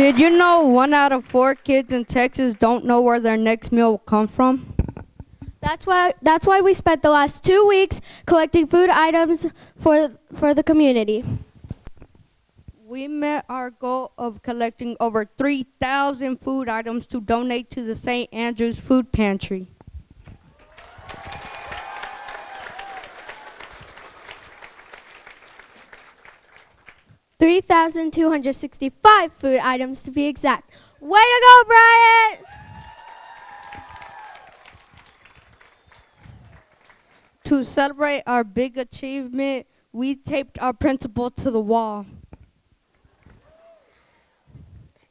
Did you know 1 out of 4 kids in Texas don't know where their next meal will come from? That's why we spent the last 2 weeks collecting food items for the community. We met our goal of collecting over 3,000 food items to donate to the St. Andrew's Food Pantry. $3,265 food items to be exact. Way to go, Bryant! To celebrate our big achievement, we taped our principal to the wall.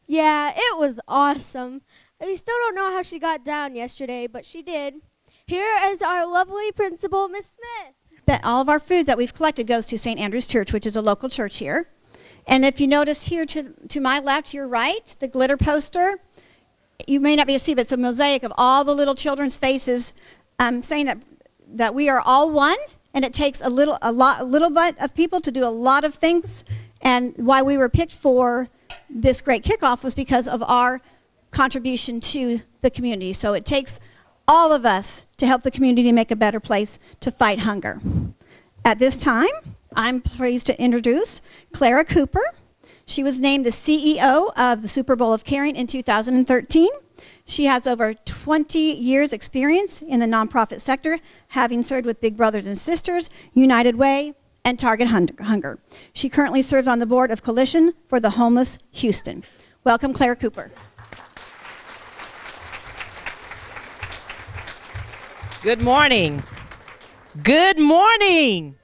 Yeah, it was awesome. We still don't know how she got down yesterday, but she did. Here is our lovely principal, Miss Smith. But all of our food that we've collected goes to St. Andrew's Church, which is a local church here. And if you notice here to my left, your right, the glitter poster, you may not be able to see, but it's a mosaic of all the little children's faces saying that we are all one, and it takes a little bit of people to do a lot of things. And why we were picked for this great kickoff was because of our contribution to the community. So it takes all of us to help the community make a better place to fight hunger. At this time, I'm pleased to introduce Clara Cooper. She was named the CEO of the Super Bowl of Caring in 2013. She has over 20 years experience in the nonprofit sector, having served with Big Brothers and Sisters, United Way, and Target Hunger. She currently serves on the board of Coalition for the Homeless Houston. Welcome, Clara Cooper. Good morning. Good morning.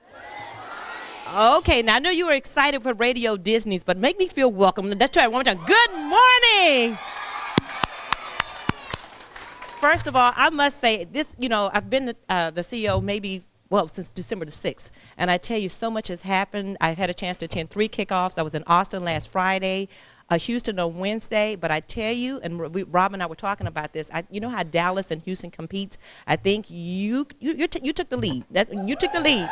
Okay, now I know you were excited for Radio Disney's, but make me feel welcome. Let's try it one more time. Good morning. First of all, I must say this, I've been the CEO since December the 6th. And I tell you, so much has happened. I've had a chance to attend 3 kickoffs. I was in Austin last Friday, Houston on Wednesday. But I tell you, and Rob and I were talking about this, you know how Dallas and Houston competes? I think you took the lead. You took the lead.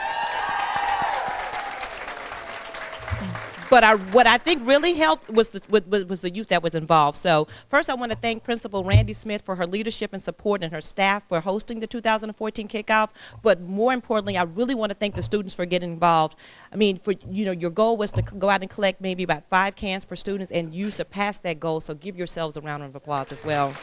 But what I think really helped was the youth that was involved. So first I want to thank Principal Randi Smith for her leadership and support, and her staff for hosting the 2014 kickoff. But more importantly, I really want to thank the students for getting involved. I mean, your goal was to go out and collect maybe about 5 cans per student, and you surpassed that goal. So give yourselves a round of applause as well.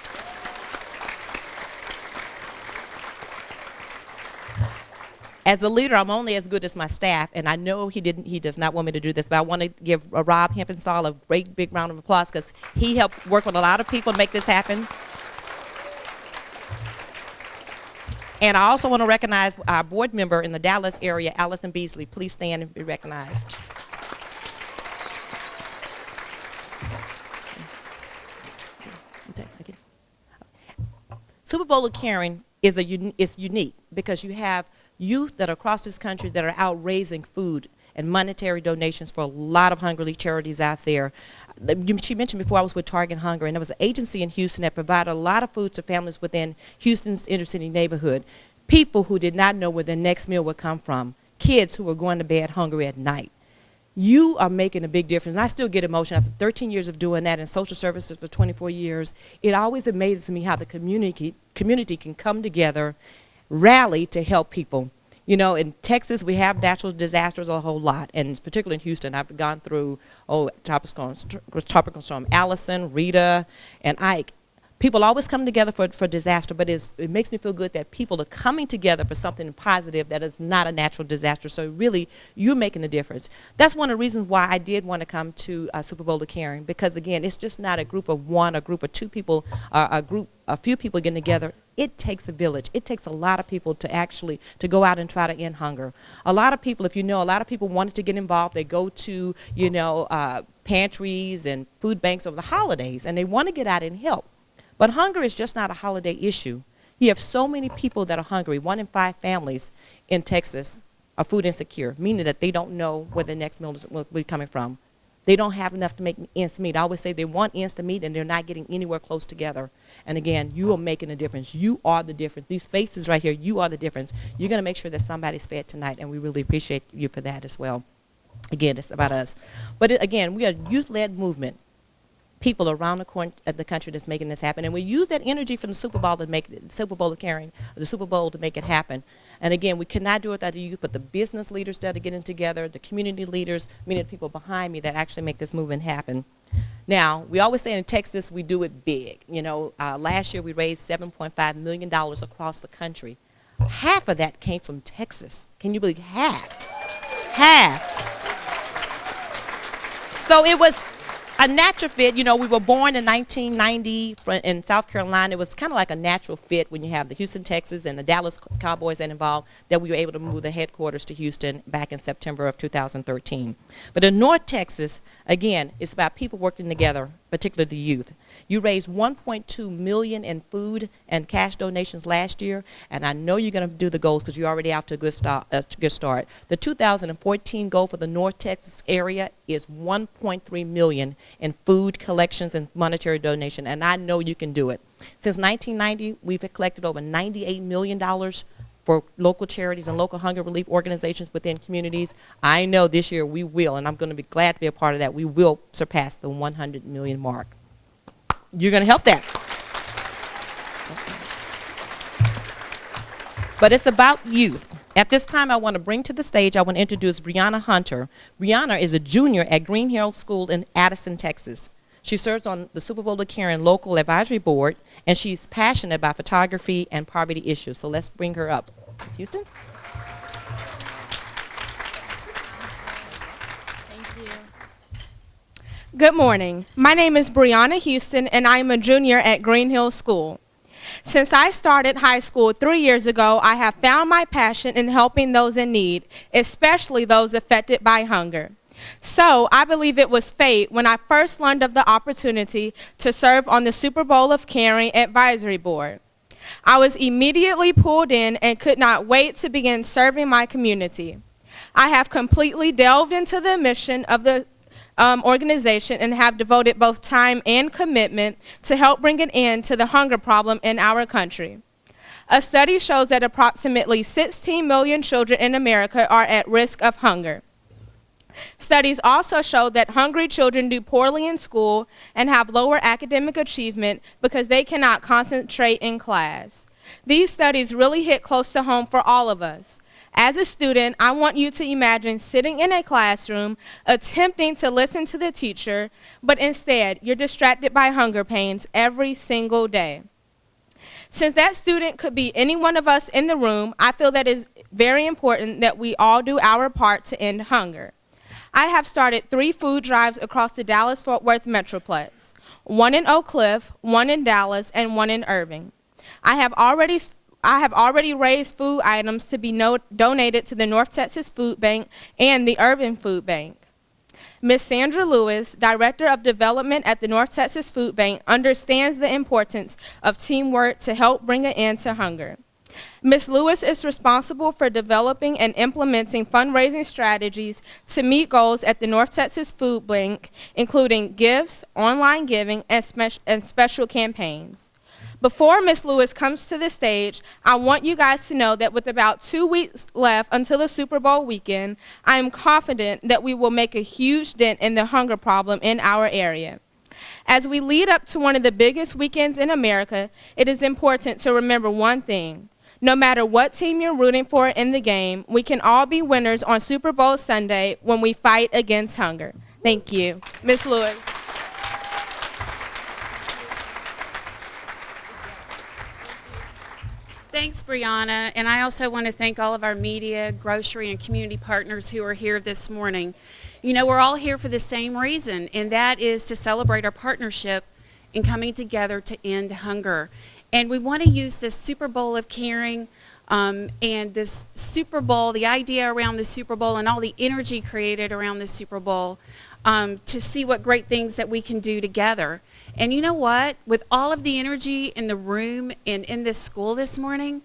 As a leader, I'm only as good as my staff, and I know he does not want me to do this, but I want to give Rob Hempenstall a great big round of applause because he helped work with a lot of people to make this happen. And I also want to recognize our board member in the Dallas area, Allison Beasley. Please stand and be recognized. Super Bowl of Caring is unique because you have youth that are across this country that are out raising food and monetary donations for a lot of hungry charities out there. She mentioned before I was with Target Hunger, and there was an agency in Houston that provided a lot of food to families within Houston's inner city neighborhood. People who did not know where their next meal would come from. Kids who were going to bed hungry at night. You are making a big difference. And I still get emotional after 13 years of doing that in social services for 24 years. It always amazes me how the community can come together, rally to help people. In Texas, we have natural disasters a whole lot, and particularly in Houston, I've gone through tropical storm Allison, Rita, and Ike. People always come together for disaster, but it makes me feel good that people are coming together for something positive that is not a natural disaster. So really, you're making a difference. That's one of the reasons why I did want to come to Super Bowl of Caring, because again, it's just not a group of 1, a group of 2 people, a few people getting together. It takes a village. It takes a lot of people to go out and try to end hunger. A lot of people, a lot of people wanted to get involved. They go to, pantries and food banks over the holidays, and they want to get out and help. But hunger is just not a holiday issue. You have so many people that are hungry. 1 in 5 families in Texas are food insecure, meaning that they don't know where the next meal will be coming from. They don't have enough to make ends meet. I always say they want ends to meet, and they're not getting anywhere close together. And again, you are making a difference. You are the difference. These faces right here, you are the difference. You're going to make sure that somebody's fed tonight, and we really appreciate you for that as well. Again, it's about us. But again, we are a youth-led movement. people around the country that's making this happen. And we use that energy from the Super Bowl to make the Super Bowl to make it happen. And again, we could not do it without the youth, but the business leaders that are getting together, the community leaders, many of the people behind me that actually make this movement happen. Now, we always say in Texas, we do it big. You know, last year we raised $7.5 million across the country. Half of that came from Texas. Can you believe half? Half. So it was a natural fit. You know, we were born in 1990 in South Carolina. It was kind of like a natural fit when you have the Houston, Texas, and the Dallas Cowboys involved, that we were able to move the headquarters to Houston back in September of 2013. But in North Texas, again, it's about people working together, particularly the youth. You raised $1.2 million in food and cash donations last year, and I know you're going to do the goals because you're already out to a good start. The 2014 goal for the North Texas area is $1.3 million in food collections and monetary donation, and I know you can do it. Since 1990, we've collected over $98 million for local charities and local hunger relief organizations within communities. I know this year we will, and I'm going to be glad to be a part of that. We will surpass the 100 million mark. You're going to help that. But it's about youth. At this time, I want to bring to the stage, I want to introduce Brianna Hunter. Brianna is a junior at Green Hill School in Addison, Texas. She serves on the Super Bowl of Caring Local Advisory Board, and she's passionate about photography and poverty issues. So let's bring her up. Ms. Houston? Good morning. My name is Brianna Houston, and I am a junior at Green Hill School. Since I started high school 3 years ago, I have found my passion in helping those in need, especially those affected by hunger. So I believe it was fate when I first learned of the opportunity to serve on the Super Bowl of Caring Advisory Board. I was immediately pulled in and could not wait to begin serving my community. I have completely delved into the mission of the organization and have devoted both time and commitment to help bring an end to the hunger problem in our country. A study shows that approximately 16 million children in America are at risk of hunger. Studies also show that hungry children do poorly in school and have lower academic achievement because they cannot concentrate in class. These studies really hit close to home for all of us. As a student, I want you to imagine sitting in a classroom, attempting to listen to the teacher, but instead you're distracted by hunger pains every single day. Since that student could be any one of us in the room, I feel that it is very important that we all do our part to end hunger. I have started 3 food drives across the Dallas-Fort Worth Metroplex, 1 in Oak Cliff, 1 in Dallas, and 1 in Irving. I have already raised food items to be donated to the North Texas Food Bank and the Irving Food Bank. Ms. Sandra Lewis, Director of Development at the North Texas Food Bank, understands the importance of teamwork to help bring an end to hunger. Ms. Lewis is responsible for developing and implementing fundraising strategies to meet goals at the North Texas Food Bank, including gifts, online giving, and special campaigns. Before Ms. Lewis comes to the stage, I want you guys to know that with about 2 weeks left until the Super Bowl weekend, I am confident that we will make a huge dent in the hunger problem in our area. As we lead up to one of the biggest weekends in America, it is important to remember one thing. No matter what team you're rooting for in the game, we can all be winners on Super Bowl Sunday when we fight against hunger. Thank you. Ms. Lewis. Thanks, Brianna, and I also want to thank all of our media, grocery, and community partners who are here this morning. You know, we're all here for the same reason, and that is to celebrate our partnership in coming together to end hunger. And we want to use this Super Bowl of Caring and this Super Bowl, the idea around the Super Bowl and all the energy created around the Super Bowl to see what great things that we can do together. And you know what? With all of the energy in the room and in this school this morning,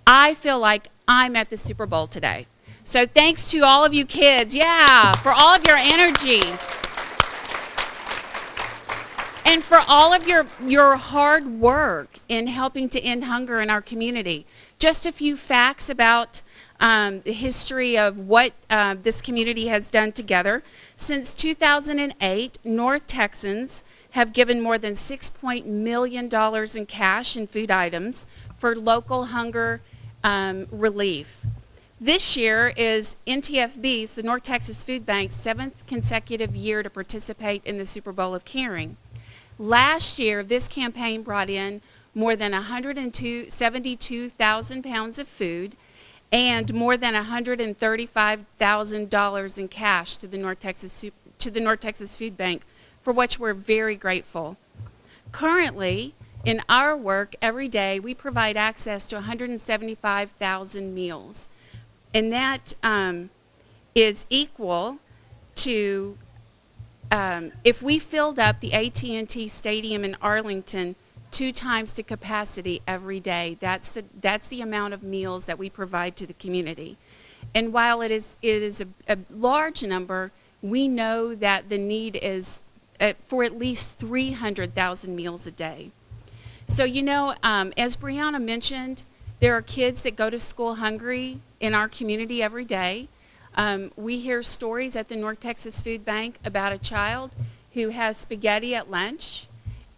I feel like I'm at the Super Bowl today. So thanks to all of you kids, for all of your energy. And for all of your hard work in helping to end hunger in our community. Just a few facts about the history of what this community has done together. Since 2008, North Texans have given more than $6 million in cash and food items for local hunger relief. This year is NTFB's, the North Texas Food Bank's, 7th consecutive year to participate in the Super Bowl of Caring. Last year, this campaign brought in more than 172,000 pounds of food and more than $135,000 in cash to the North Texas Food Bank, for which we're very grateful. Currently, in our work every day, we provide access to 175,000 meals. And that is equal to, if we filled up the AT&T Stadium in Arlington 2 times the capacity every day, that's the amount of meals that we provide to the community. And while it is a large number, we know that the need is for at least 300,000 meals a day. So, you know, as Brianna mentioned, there are kids that go to school hungry in our community every day. We hear stories at the North Texas Food Bank about a child who has spaghetti at lunch,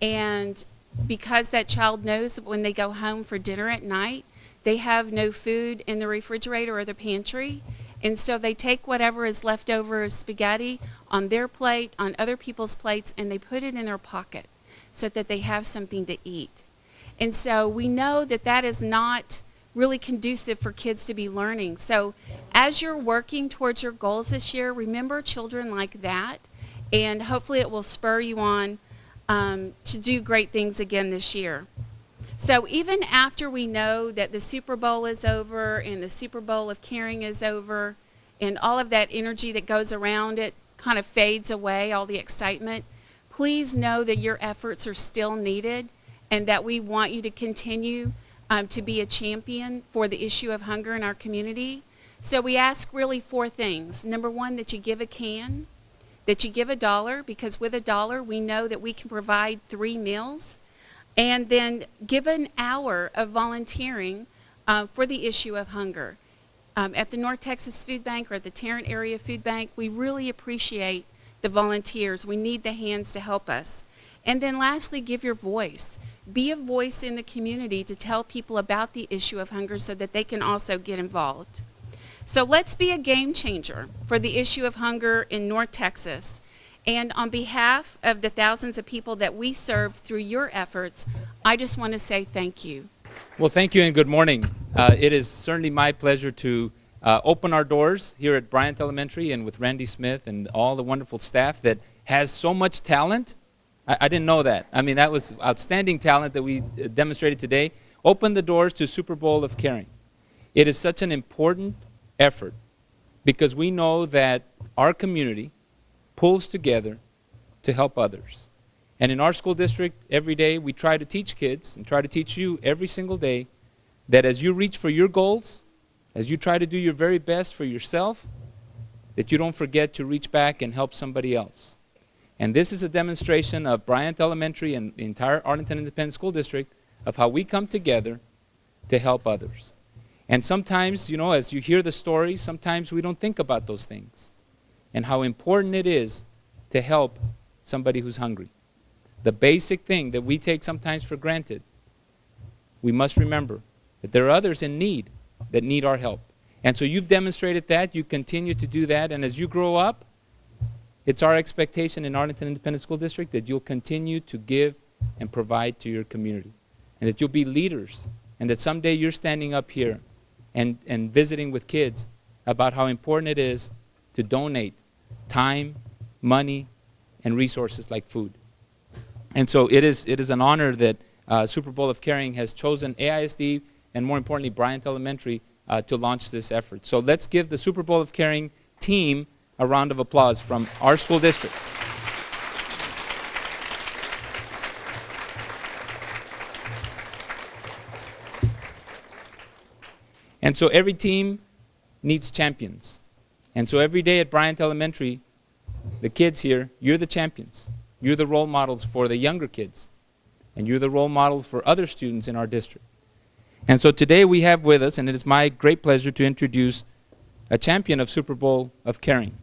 and because that child knows that when they go home for dinner at night, they have no food in the refrigerator or the pantry, and so they take whatever is left over as spaghetti on their plate, on other people's plates, and they put it in their pocket so that they have something to eat. And so we know that that is not really conducive for kids to be learning. So as you're working towards your goals this year, remember children like that, and hopefully it will spur you on to do great things again this year. So even after we know that the Super Bowl is over and the Super Bowl of Caring is over and all of that energy that goes around it kind of fades away, all the excitement, please know that your efforts are still needed and that we want you to continue to be a champion for the issue of hunger in our community. So we ask really 4 things. Number 1, that you give a can, that you give $1, because with $1 we know that we can provide 3 meals, and then give an hour of volunteering for the issue of hunger. At the North Texas Food Bank or at the Tarrant Area Food Bank, we really appreciate the volunteers. We need the hands to help us. And then lastly, give your voice. Be a voice in the community to tell people about the issue of hunger so that they can also get involved. So let's be a game changer for the issue of hunger in North Texas. And on behalf of the thousands of people that we serve through your efforts, I just want to say thank you. Well, thank you and good morning. It is certainly my pleasure to open our doors here at Bryant Elementary and with Randi Smith and all the wonderful staff that has so much talent. I didn't know that. I mean, that was outstanding talent that we demonstrated today. Open the doors to Super Bowl of Caring. It is such an important effort because we know that our community pulls together to help others. And in our school district, every day we try to teach kids and try to teach you every single day that as you reach for your goals, as you try to do your very best for yourself, that you don't forget to reach back and help somebody else. And this is a demonstration of Bryant Elementary and the entire Arlington Independent School District of how we come together to help others. And sometimes, you know, as you hear the stories, sometimes we don't think about those things and how important it is to help somebody who's hungry. The basic thing that we take sometimes for granted, we must remember that there are others in need that need our help. And so you've demonstrated that, you continue to do that, and as you grow up, it's our expectation in Arlington Independent School District that you'll continue to give and provide to your community, and that you'll be leaders, and that someday you're standing up here and visiting with kids about how important it is to donate time, money, and resources like food. And so it is an honor that Super Bowl of Caring has chosen AISD and more importantly Bryant Elementary to launch this effort. So let's give the Super Bowl of Caring team a round of applause from our school district. And so every team needs champions. And so every day at Bryant Elementary, the kids here, you're the champions. You're the role models for the younger kids. And you're the role model for other students in our district. And so today we have with us, and it is my great pleasure to introduce a champion of Super Bowl of Caring.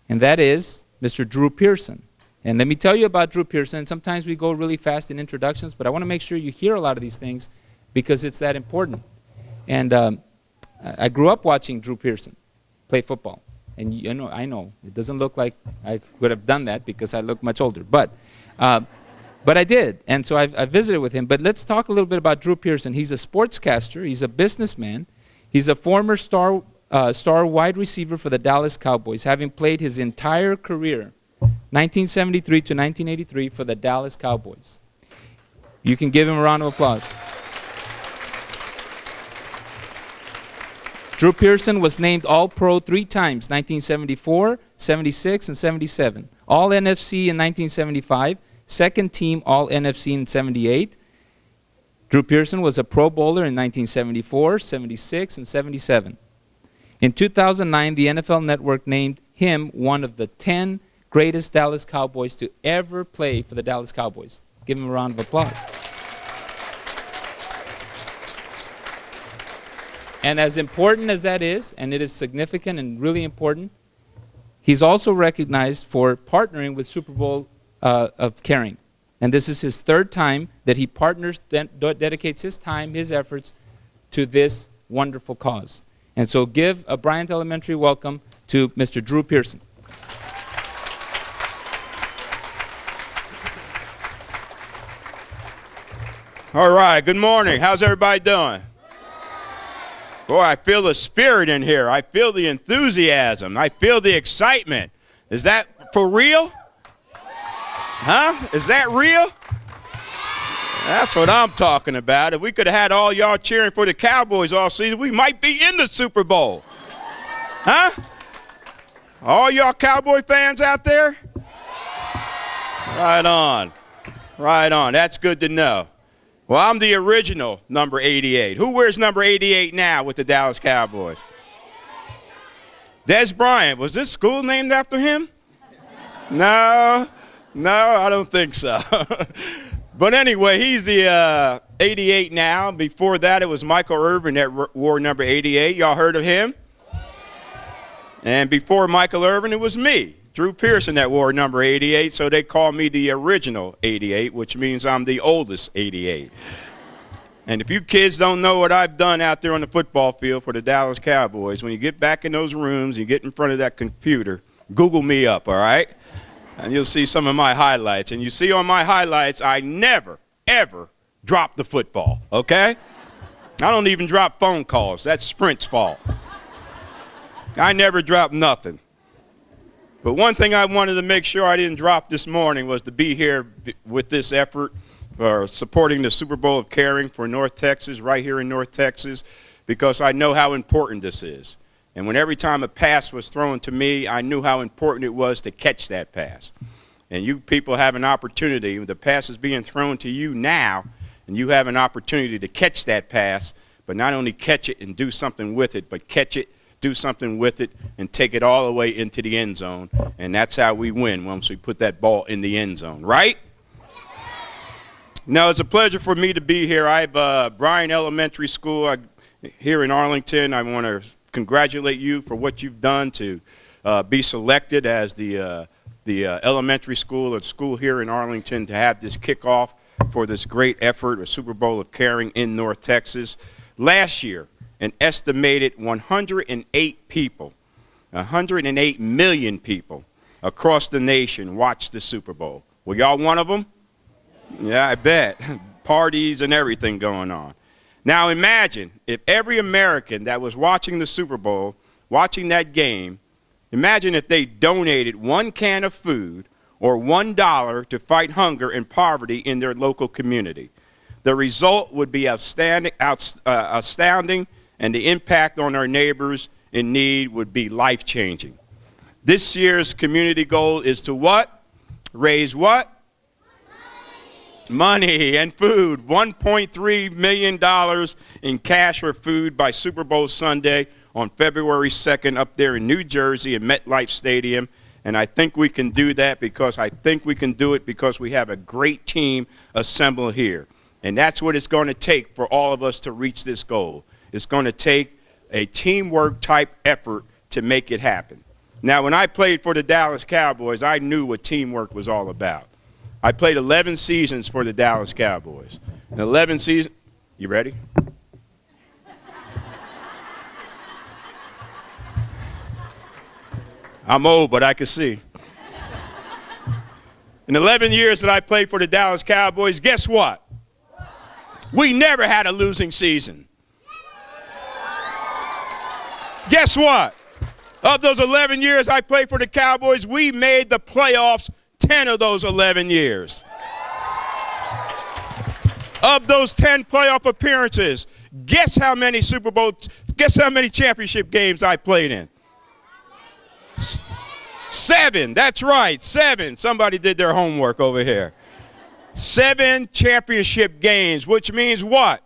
And that is Mr. Drew Pearson. And let me tell you about Drew Pearson. Sometimes we go really fast in introductions, but I want to make sure you hear a lot of these things because it's that important. And I grew up watching Drew Pearson play football. And I know, it doesn't look like I could have done that because I look much older. But I did, and so I visited with him. But let's talk a little bit about Drew Pearson. He's a sportscaster. He's a businessman. He's a former star wide receiver for the Dallas Cowboys, having played his entire career, 1973 to 1983, for the Dallas Cowboys. You can give him a round of applause. Drew Pearson was named All-Pro 3 times, 1974, 76, and 77. All-NFC in 1975, second team All-NFC in 78. Drew Pearson was a Pro Bowler in 1974, 76, and 77. In 2009, the NFL Network named him one of the 10 greatest Dallas Cowboys to ever play for the Dallas Cowboys. Give him a round of applause. And as important as that is, and it is significant and really important, he's also recognized for partnering with Super Bowl of Caring. And this is his third time that he partners, dedicates his time, his efforts to this wonderful cause. And so give a Bryant Elementary welcome to Mr. Drew Pearson. All right, good morning. How's everybody doing? Boy, I feel the spirit in here. I feel the enthusiasm. I feel the excitement. Is that for real? Huh? Is that real? That's what I'm talking about. If we could have had all y'all cheering for the Cowboys all season, we might be in the Super Bowl. Huh? All y'all Cowboy fans out there? Right on. Right on. That's good to know. Well, I'm the original number 88. Who wears number 88 now with the Dallas Cowboys? Des Bryant. Was this school named after him? No, I don't think so. But anyway, he's the 88 now. Before that, it was Michael Irvin that wore number 88. Y'all heard of him? And before Michael Irvin, it was me, Drew Pearson, that wore number 88, so they call me the original 88, which means I'm the oldest 88. And if you kids don't know what I've done out there on the football field for the Dallas Cowboys, when you get back in those rooms, you get in front of that computer, Google me up, all right? And you'll see some of my highlights. And you see on my highlights, I never, ever drop the football, okay? I don't even drop phone calls. That's Sprint's fault. I never drop nothing. But one thing I wanted to make sure I didn't drop this morning was to be here with this effort for supporting the Super Bowl of Caring for North Texas, right here in North Texas, because I know how important this is. And when every time a pass was thrown to me, I knew how important it was to catch that pass. And you people have an opportunity. The pass is being thrown to you now, and you have an opportunity to catch that pass, but not only catch it and do something with it, but catch it, do something with it, and take it all the way into the end zone. And that's how we win once we put that ball in the end zone, right? Now, it's a pleasure for me to be here. I have Bryant Elementary School here in Arlington. I want to congratulate you for what you've done to be selected as the elementary school or school here in Arlington to have this kickoff for this great effort, a Super Bowl of Caring in North Texas. Last year, an estimated 108 people, 108 million people across the nation watched the Super Bowl. Were y'all one of them? Yeah, I bet. Parties and everything going on. Now imagine if every American that was watching the Super Bowl, watching that game, imagine if they donated 1 can of food or $1 to fight hunger and poverty in their local community. The result would be astounding, and the impact on our neighbors in need would be life-changing. This year's community goal is to what? Raise what? Money and food. $1.3 million in cash for food by Super Bowl Sunday on February 2nd up there in New Jersey at MetLife Stadium. And I think we can do that because we have a great team assembled here. And that's what it's going to take for all of us to reach this goal. It's going to take a teamwork type effort to make it happen. Now, when I played for the Dallas Cowboys, I knew what teamwork was all about. I played 11 seasons for the Dallas Cowboys. And 11 seasons, you ready? I'm old, but I can see. In 11 years that I played for the Dallas Cowboys, guess what? We never had a losing season. Guess what? Of those 11 years I played for the Cowboys, we made the playoffs 10 of those 11 years. Of those 10 playoff appearances, guess how many championship games I played in? 7, that's right, 7. Somebody did their homework over here. 7 championship games, which means what?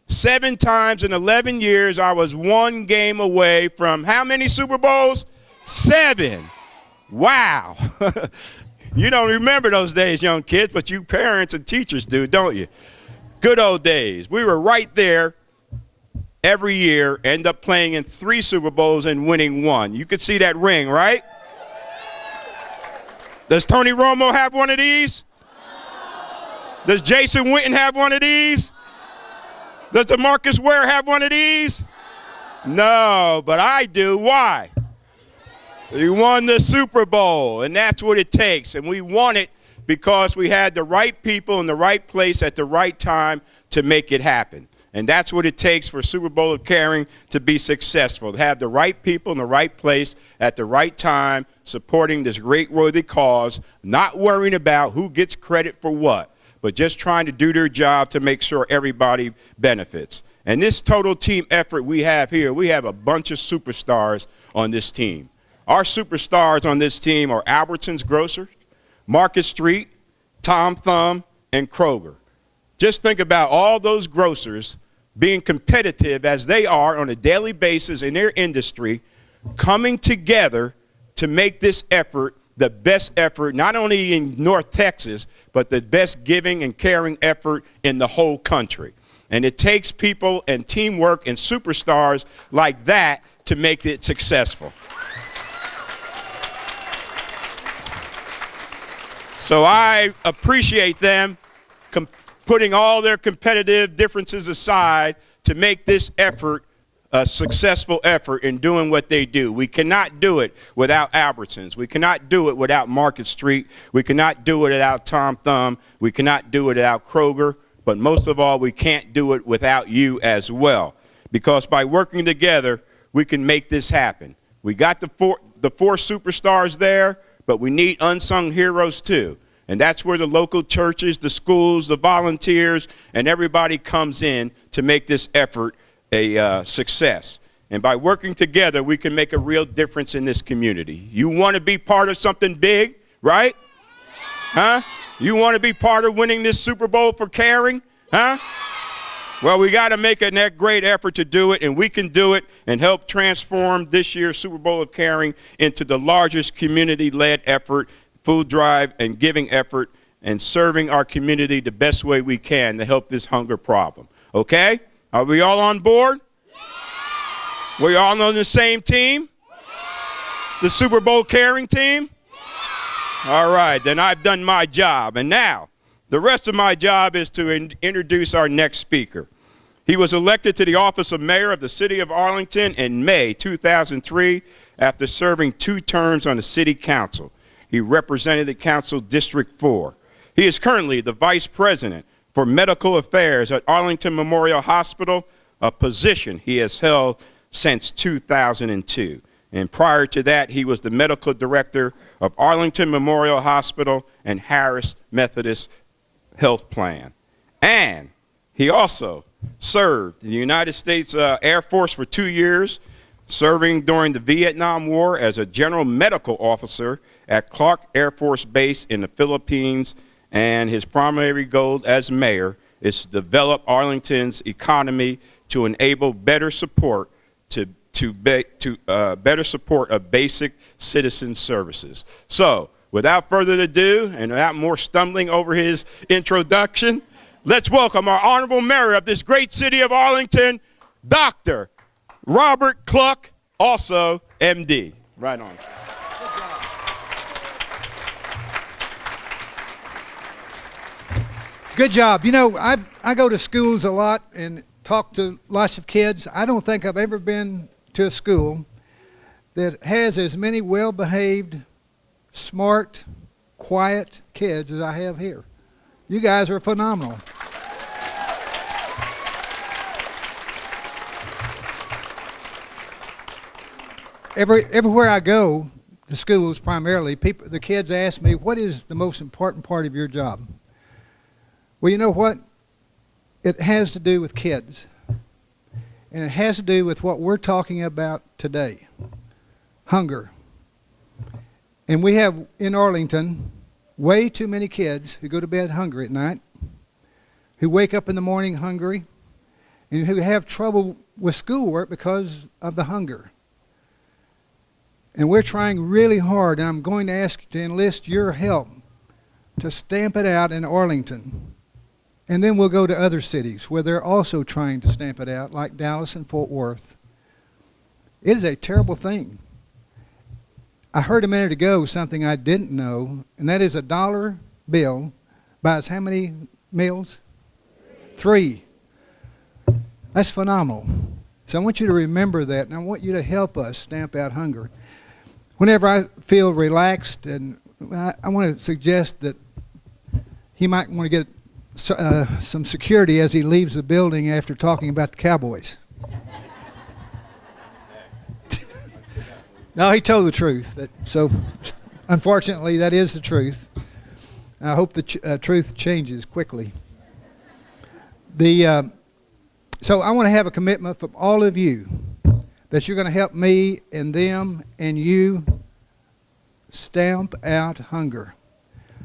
7 times in 11 years, I was 1 game away from how many Super Bowls? 7. Wow. You don't remember those days, young kids, but you parents and teachers do, don't you? Good old days. We were right there every year, end up playing in 3 Super Bowls and winning 1. You could see that ring, right? Does Tony Romo have one of these? Does Jason Witten have one of these? Does DeMarcus Ware have one of these? No, but I do. Why? We won the Super Bowl, and that's what it takes. And we won it because we had the right people in the right place at the right time to make it happen. And that's what it takes for Super Bowl of Caring to be successful, to have the right people in the right place at the right time, supporting this great worthy cause, not worrying about who gets credit for what, but just trying to do their job to make sure everybody benefits. And this total team effort we have here, we have a bunch of superstars on this team. Our superstars on this team are Albertsons Grocers, Market Street, Tom Thumb, and Kroger. Just think about all those grocers being competitive as they are on a daily basis in their industry, coming together to make this effort the best effort, not only in North Texas, but the best giving and caring effort in the whole country. And it takes people and teamwork and superstars like that to make it successful. So I appreciate them putting all their competitive differences aside to make this effort a successful effort in doing what they do. We cannot do it without Albertsons. We cannot do it without Market Street. We cannot do it without Tom Thumb. We cannot do it without Kroger. But most of all, we can't do it without you as well. Because by working together, we can make this happen. We got the four superstars there, but we need unsung heroes too. And that's where the local churches, the schools, the volunteers, and everybody comes in to make this effort a success. And by working together, we can make a real difference in this community. You want to be part of something big, right? Huh? You want to be part of winning this Super Bowl for caring? Huh? Well, we got to make a great effort to do it, and we can do it and help transform this year's Super Bowl of Caring into the largest community-led effort, food drive and giving effort, and serving our community the best way we can to help this hunger problem. Okay? Are we all on board? Yeah. We all on the same team? Yeah. The Super Bowl Caring team? Yeah. All right, then I've done my job. And now, the rest of my job is to introduce our next speaker. He was elected to the office of mayor of the city of Arlington in May 2003 after serving 2 terms on the city council. He represented the council District 4. He is currently the vice president for medical affairs at Arlington Memorial Hospital, a position he has held since 2002. And prior to that, he was the medical director of Arlington Memorial Hospital and Harris Methodist Health Plan. And he also served in the United States Air Force for 2 years, serving during the Vietnam War as a general medical officer at Cluck Air Force Base in the Philippines. And his primary goal as mayor is to develop Arlington's economy to enable better support better support of basic citizen services. So, without further ado, and without more stumbling over his introduction, let's welcome our honorable mayor of this great city of Arlington, Dr. Robert Cluck, also MD. Right on. Good job. You know, I go to schools a lot and talk to lots of kids. I don't think I've ever been to a school that has as many well-behaved, smart, quiet kids as I have here. You guys are phenomenal. Everywhere I go to schools, primarily, the kids ask me, what is the most important part of your job? Well, you know what? It has to do with kids. And it has to do with what we're talking about today, hunger. And we have in Arlington way too many kids who go to bed hungry at night, who wake up in the morning hungry, and who have trouble with schoolwork because of the hunger. And we're trying really hard, and I'm going to ask you to enlist your help to stamp it out in Arlington. And then we'll go to other cities where they're also trying to stamp it out, like Dallas and Fort Worth. It is a terrible thing. I heard a minute ago something I didn't know, and that is $1 bill buys how many meals? 3. That's phenomenal. So I want you to remember that, and I want you to help us stamp out hunger. Whenever I feel relaxed, and I want to suggest that he might want to get some security as he leaves the building after talking about the Cowboys. No, he told the truth. So, unfortunately, that is the truth. I hope the truth changes quickly. So I want to have a commitment from all of you that you're going to help me and them and you stamp out hunger.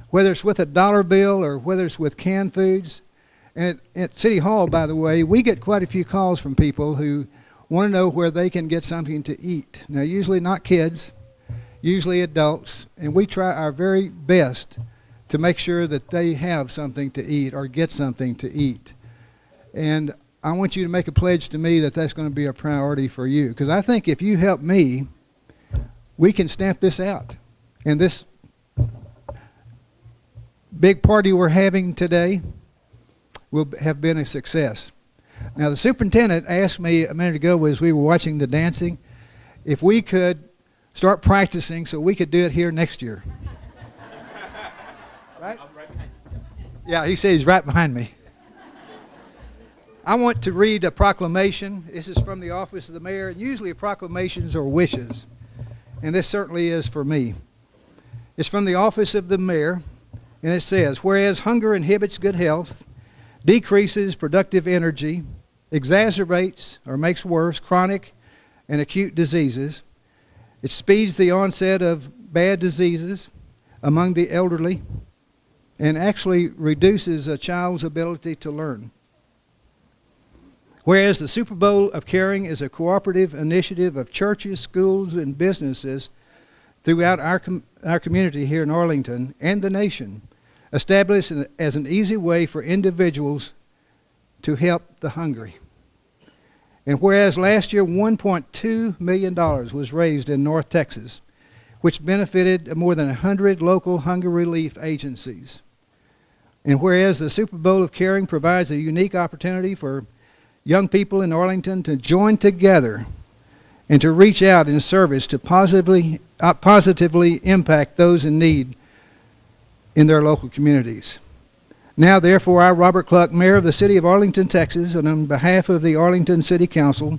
Whether it's with $1 bill or whether it's with canned foods. And at City Hall, by the way, we get quite a few calls from people who want to know where they can get something to eat. Now, usually not kids, usually adults, and we try our very best to make sure that they have something to eat or get something to eat. And I want you to make a pledge to me that that's going to be a priority for you. Because I think if you help me, we can stamp this out. And this big party we're having today will have been a success. Now, the superintendent asked me a minute ago as we were watching the dancing if we could start practicing so we could do it here next year. Right? I'm right behind you. Yeah, he said he's right behind me. I want to read a proclamation. This is from the office of the mayor, and usually proclamations are wishes, and this certainly is for me. It's from the office of the mayor, and it says, whereas hunger inhibits good health, decreases productive energy, exacerbates or makes worse chronic and acute diseases, it speeds the onset of bad diseases among the elderly, and actually reduces a child's ability to learn. Whereas the Super Bowl of Caring is a cooperative initiative of churches, schools, and businesses throughout our community here in Arlington and the nation, established as an easy way for individuals to help the hungry. And whereas last year $1.2 million was raised in North Texas, which benefited more than 100 local hunger relief agencies. And whereas the Super Bowl of Caring provides a unique opportunity for young people in Arlington to join together and to reach out in service to positively impact those in need in their local communities. Now, therefore, I, Robert Cluck, Mayor of the City of Arlington, Texas, and on behalf of the Arlington City Council,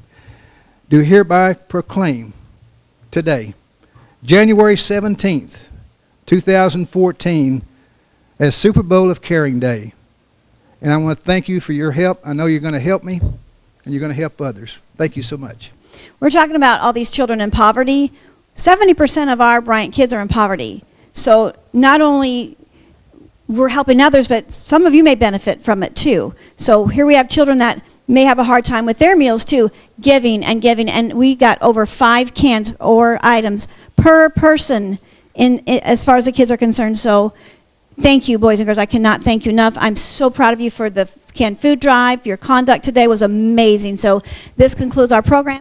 do hereby proclaim today, January 17th, 2014, as Super Bowl of Caring Day. And I want to thank you for your help. I know you're going to help me, and you're going to help others. Thank you so much. We're talking about all these children in poverty. 70% of our Bryant kids are in poverty. So not only we're helping others, but some of you may benefit from it too. So here we have children that may have a hard time with their meals too, giving, and we got over 5 cans or items per person as far as the kids are concerned. So thank you, boys and girls. I cannot thank you enough. I'm so proud of you for the canned food drive. Your conduct today was amazing. So this concludes our program.